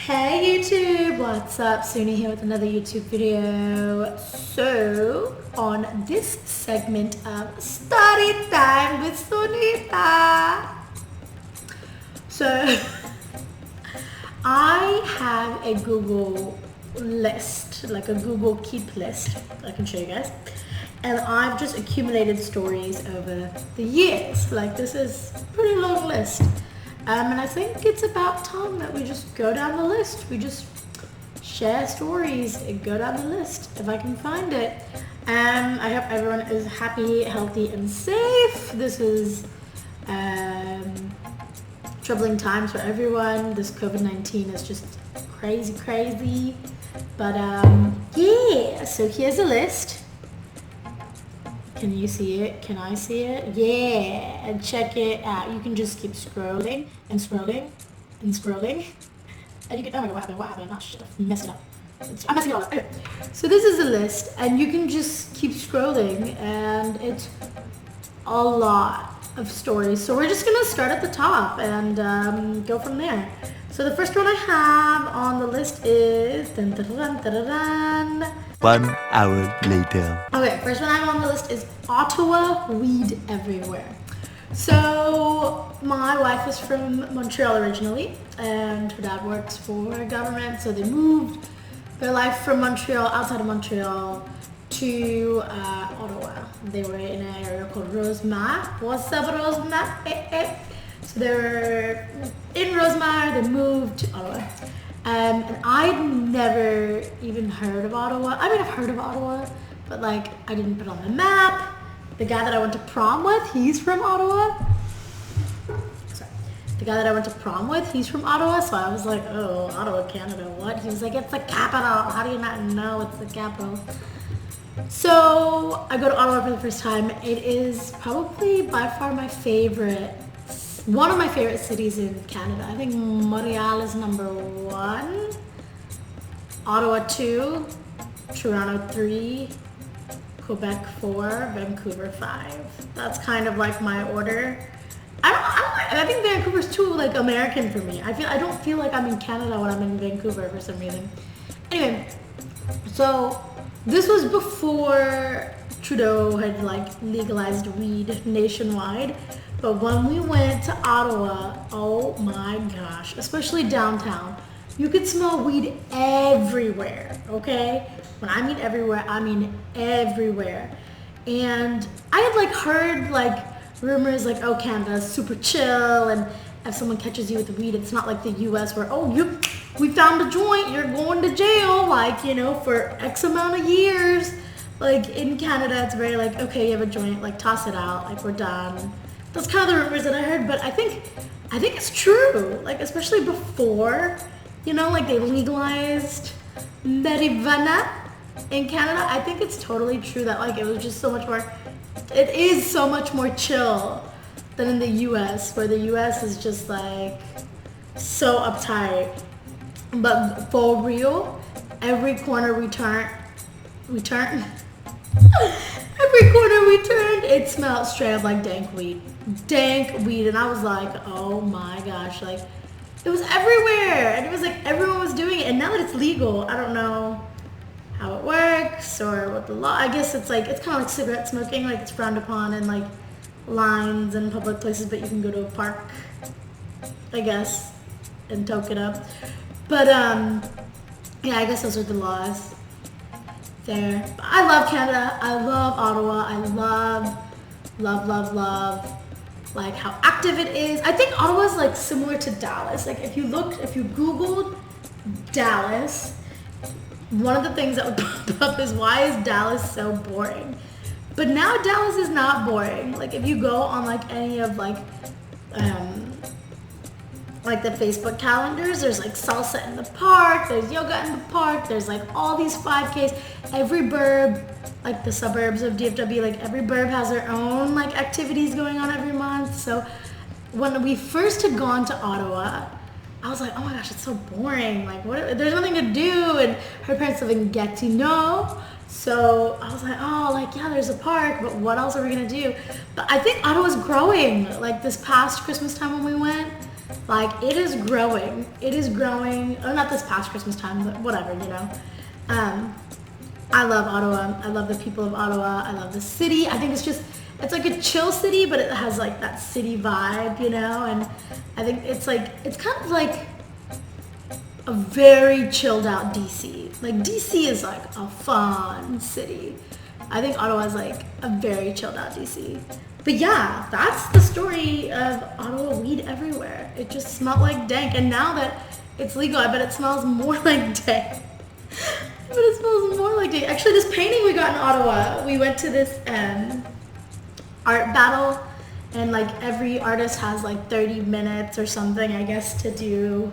Hey YouTube, what's up? Suni here with another YouTube video. So, on this segment of Story Time with Sunita. So, I have a Google list, like a Google Keep list. I can show you guys. And I've just accumulated stories over the years. Like, this is a pretty long list. And I think it's about time that we just go down the list. We just share stories and go down the list if I can find it. I hope everyone is happy, healthy, and safe. This is troubling times for everyone. This COVID-19 is just crazy. But yeah, so here's a list. Can you see it? Can I see it? Yeah, and check it out. You can just keep scrolling and scrolling and scrolling. And you can, oh my god, what happened? Oh shit, I messed it up. I'm messing it all up. Okay. So this is a list and you can just keep scrolling and it's a lot of stories. So we're just gonna start at the top and go from there. So the first one I have on the list is 1 hour later. Okay, first one I have on the list is Ottawa weed everywhere. So my wife is from Montreal originally and her dad works for government, so they moved their life from Montreal, outside of Montreal, to Ottawa. They were in an area called Rosemar. What's up, Rosemar? So they were in Rosemar, they moved to Ottawa. And I'd never even heard of Ottawa. I mean, I've heard of Ottawa, but like I didn't put it on the map. The guy that I went to prom with, he's from Ottawa. Sorry. The guy that I went to prom with, he's from Ottawa. So I was like, oh, Ottawa, Canada, what? He was like, it's the capital. How do you not know it's the capital? So I go to Ottawa for the first time. It is probably by far my favorite. One of my favorite cities in Canada. I think Montreal is number 1, Ottawa 2, Toronto 3, Quebec 4, Vancouver 5. That's kind of like my order. I think Vancouver's too like American for me. I don't feel like I'm in Canada when I'm in Vancouver for some reason. Anyway, so this was before Trudeau had like legalized weed nationwide. But when we went to Ottawa, oh my gosh, especially downtown, you could smell weed everywhere, okay? When I mean everywhere, I mean everywhere. And I had like heard like rumors like, oh, Canada's super chill and if someone catches you with weed, it's not like the US where, oh, we found a joint, you're going to jail, like, you know, for X amount of years. Like in Canada, it's very like, okay, you have a joint, like toss it out, like we're done. That's kind of the rumors that I heard, but I think it's true. Like especially before, you know, like they legalized marijuana in Canada. I think it's totally true that like it was just so much more. It is so much more chill than in the U.S., where the U.S. is just like so uptight. But for real, every corner we turn. Every corner we turned, it smelled straight up like dank weed, and I was like, oh my gosh, like it was everywhere, and it was like everyone was doing it, and now that it's legal, I don't know how it works or what the law. I guess it's like it's kind of like cigarette smoking, like it's frowned upon in like lines and public places, but you can go to a park, I guess, and toke it up. But yeah, I guess those are the laws there. I love Canada. I love Ottawa. I love like how active it is. I think Ottawa's like similar to Dallas. Like if you Googled Dallas, one of the things that would pop up is, why is Dallas so boring? But now Dallas is not boring. Like if you go on like any of like the Facebook calendars, there's like salsa in the park, there's yoga in the park, there's like all these 5Ks. Every burb, like the suburbs of DFW, like every burb has their own like activities going on every month. So when we first had gone to Ottawa, I was like, oh my gosh, it's so boring. Like what? There's nothing to do. And her parents live in Gatineau. So I was like, oh, like, yeah, there's a park, but what else are we gonna do? But I think Ottawa's growing. Like this past Christmas time when we went, Like, it is growing. It is growing. Oh, not this past Christmas time, but whatever, you know. I love Ottawa. I love the people of Ottawa. I love the city. I think it's like a chill city, but it has like that city vibe, you know. And I think it's kind of like a very chilled out DC. Like, DC is like a fun city. I think Ottawa is like a very chilled out DC. But yeah, that's the story of Ottawa weed everywhere. It just smelled like dank. And now that it's legal, I bet it smells more like dank. But it smells more like dank. Actually, this painting we got in Ottawa, we went to this art battle, and like every artist has like 30 minutes or something, I guess, to do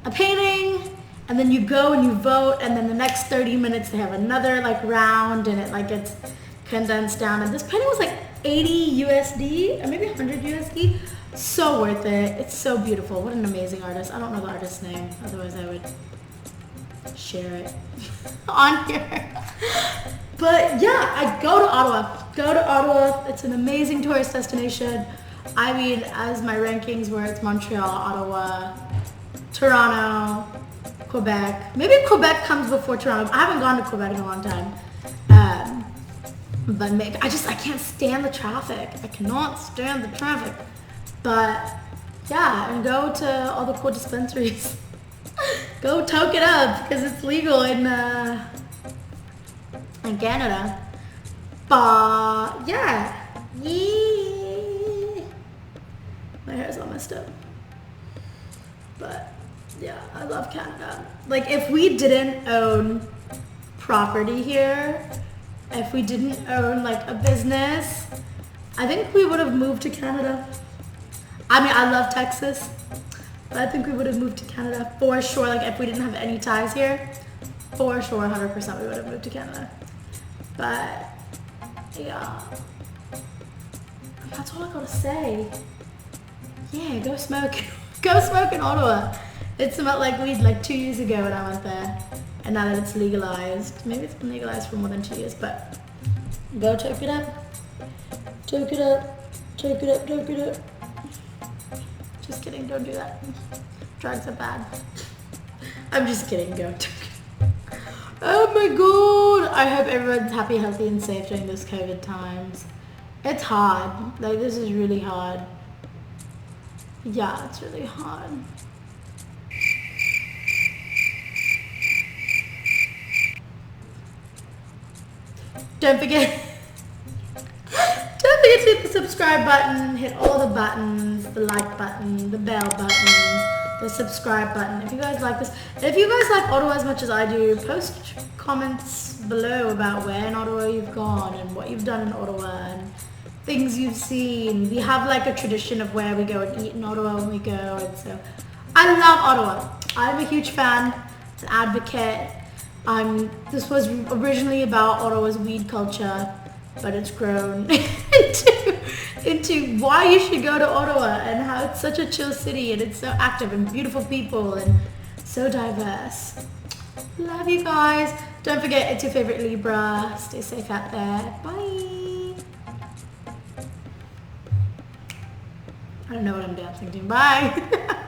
a painting. And then you go and you vote, and then the next 30 minutes they have another like round, and it like gets condensed down. And this painting was like 80 USD, or maybe 100 USD. So worth it. It's so beautiful. What an amazing artist. I don't know the artist's name, otherwise I would share it on here. But yeah, I go to Ottawa. Go to Ottawa. It's an amazing tourist destination. I mean, as my rankings were, it's Montreal, Ottawa, Toronto, Quebec. Maybe Quebec comes before Toronto. I haven't gone to Quebec in a long time. But maybe, I can't stand the traffic. I cannot stand the traffic. But yeah, and go to all the cool dispensaries. Go toke it up, because it's legal in Canada. But yeah. My hair's all messed up. But yeah, I love Canada. Like, if we didn't own property here, if we didn't own like a business, I think we would have moved to Canada. I mean, I love Texas, but I think we would have moved to Canada for sure. Like, if we didn't have any ties here, for sure, 100% we would have moved to Canada. But yeah, that's all I gotta say. Yeah, go smoke. Go smoke in Ottawa. It smelled like weed like 2 years ago when I went there. And now that it's legalized, maybe it's been legalized for more than 2 years, but go toke it up. Toke it up. Toke it up, toke it up. Just kidding, don't do that. Drugs are bad. I'm just kidding, go toke it up. Oh my god! I hope everyone's happy, healthy, and safe during those COVID times. It's hard. Like, this is really hard. Yeah, it's really hard. Don't forget to hit the subscribe button, hit all the buttons, the like button, the bell button, the subscribe button. If you guys like this, if you guys like Ottawa as much as I do, post comments below about where in Ottawa you've gone and what you've done in Ottawa and things you've seen. We have like a tradition of where we go and eat in Ottawa when we go, and so I love Ottawa. I'm a huge fan, an advocate. This was originally about Ottawa's weed culture, but it's grown into why you should go to Ottawa and how it's such a chill city and it's so active and beautiful people and so diverse. Love you guys. Don't forget, it's your favorite Libra. Stay safe out there. Bye. I don't know what I'm dancing to. Bye.